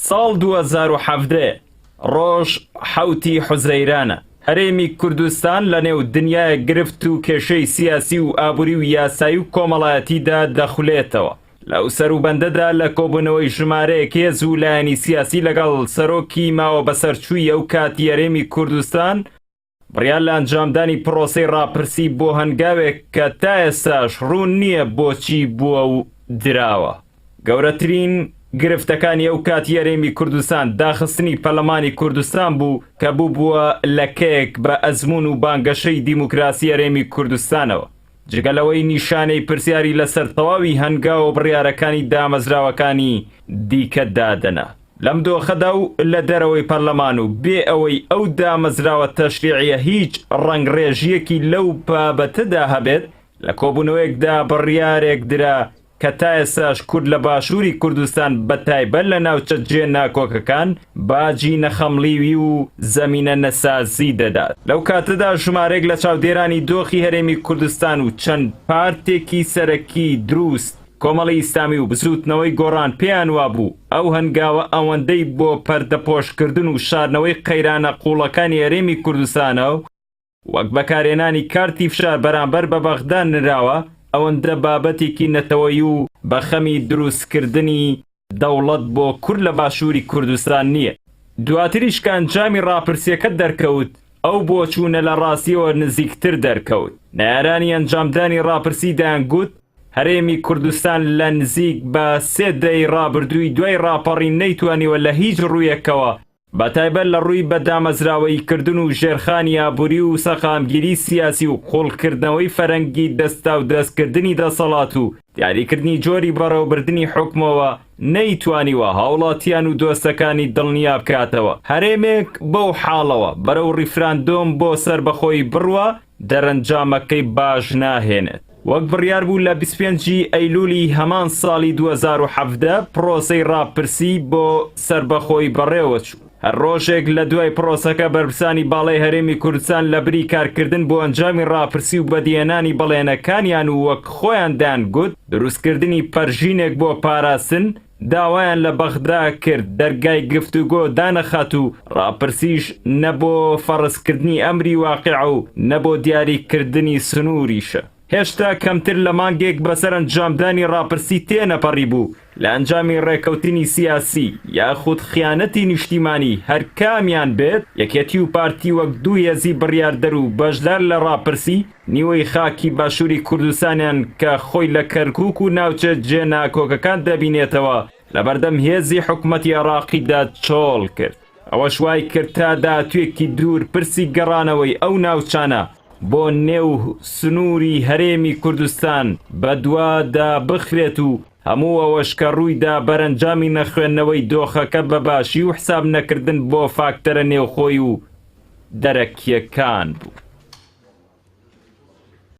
ساڵ 2017 ڕۆژ حوتی حوزەیرانە. هەرێمی کوردستان لە نێو دنیای گرفت و کێشەی سیاسی و ئابووری و یاسایی و کۆمەڵایەتیدا دەخولێتەوە. لەو سەروبەندەدا لە کۆبوونەوەی ژمارەیەک هێز و لایەنی سیاسی لەگەڵ سەرۆکی ماوە بەسەرچووی ئەو کاتی هەرێمی کوردستان بڕیار لە ئەنجامدانی پرۆسەی ڕاپرسی بۆ هەنگاوێک کە تا ئێستاش ڕوون نییە بۆچی بووە و دراوە. گەورەترین گرفتەکانی ئەو کاتی هەرێمی کوردستان داخستنی پەرلەمانی کوردستان بوو کە بووە لەکەیەک بە ئەزموون و بانگەشەی دیموکراسی هەرێمی کوردستانەوە، جگەلەوەی نیشانەی پرسیاری لەسەر تەواوی هەنگاو و بڕیارەکانی دامەزراوەکانی دیکە دادەنا. لەم دۆخەدا و لە دەرەوەی پەرلەمان و بێ ئەوەی ئەو دامەزراوە تەشریعیە هیچ ڕەنگڕێژیەکی لەو بابەتەدا هەبێت، لە کۆبوونەوەیەکدا بڕیارێک درا کە تا ئێستاش کورد لە باشووری کوردستان بەتایبەت لە ناوچە جێ ناکۆکەکان باجی نەخەمڵیوی و زەمینە نەسازی دەدات. لەو کاتەدا ژمارەیەک لە چاودێرانی دۆخی هەرێمی کوردستان و چەند پارتێکی سەرەکی دروست کۆمەڵی ئیسلامی و بزوتنەوەی گۆڕان پێیان وابوو ئەو هەنگاوە ئەوەندەی بۆ پەردەپۆشکردن و شاردنەوەی قەیرانە قوڵەکانی هەرێمی کوردستانە و وەک بەکارهێنانی کارتی فشار بەرامبەر بە بەغدا نراوە، ئەوەندە بابەتێکی نەتەوەیی و بەخەمی دروستکردنی دەوڵەت بۆ کورد لە باشووری کوردستان نییە. دواتریش کە ئەنجامی ڕاپرسیەکە دەرکەوت، ئەو بۆچوونە لە ڕاستیەوە نزیکتر دەرکەوت. نایارانی ئەنجامدانی ڕاپرسی دەیانگوت هەرێمی کوردستان لە نزیک بە 3 دەی ڕابردووی دوای ڕاپەڕی نەیتوانیوە لە هیچ ڕوویەکەوە بەتایبەت لە ڕووی بەدامەزراوەیکردن و ژێرخانی ئابووری و سەقامگیری سیاسی و قوڵکردنەوەی فەرەنگی دەستا و دەستکردنی دەسەڵات و دیاریکردنی جۆری بەڕێوەبردننی حکمەوە نەیتوانیوە هاوڵاتیان و دۆستەکانی دڵنیا بکاتەوە. هەرێمێک بەو حاڵەوە بەرەو ریفراندۆم بۆ سەربەخۆی بڕوە دەرەنجامەکەی باش ناهێنێت. وەک بڕیار بوو لە 25 ئەیلولی هەمان ساڵی 2017 پرۆسەی ڕاپرسی بۆ سەربەخۆی بەڕێوە چوو. هەر ڕۆژێک لە دوای پرۆسەکە بەرپرسانی باڵای هەرێمی کوردستان لە بری کارکردن بۆ ئەنجامی ڕاپرسی و بەدیێنانی بەڵێنەکانیان و وەک خۆیان دانگوت دروستکردنی پەرژینێک بۆ پاراستن داوایان لە بەغدا کرد دەرگای گفتوگۆ دانەخات و ڕاپرسیش نەبۆ فەرزکردنی ئەمری واقع و نەبۆ دیاریکردنی سنووریشە. هێشتا کەمتر لە مانگێک بەسەر ئەنجامدانی ڕاپرسی تێنەپەڕی بوو لە ئەنجامی ڕێکەوتنی سیاسی یاخود خیانەتی نیشتیمانی هەر کامیان بێت، یەکێتی و پارتی وەک دوو هێزی بڕیاردەر و بەشدار لە ڕاپرسی نیوەی خاکی باشووری کوردستانیان کە خۆی لە کەرکووک و ناوچە جێ ناکۆکەکان دەبینێتەوە لە بەردەم هێزی حکومەتی عێراقیدا چۆڵ کرد. ئەوەش وای کرد تا داهاتوویەکی دوور پرسی گەڕانەوەی ئەو ناوچانە بۆ نێو سنووری هەرێمی کوردستان بەدوادا بخرێت و هەموو ئەوەش کە ڕوویدا بەرەنجامی نەخوێندنەوەی دۆخەکە بەباشی و حساب نەکردن بۆ فاکتەرە نێوخۆی و دەرەکیەکان بوو.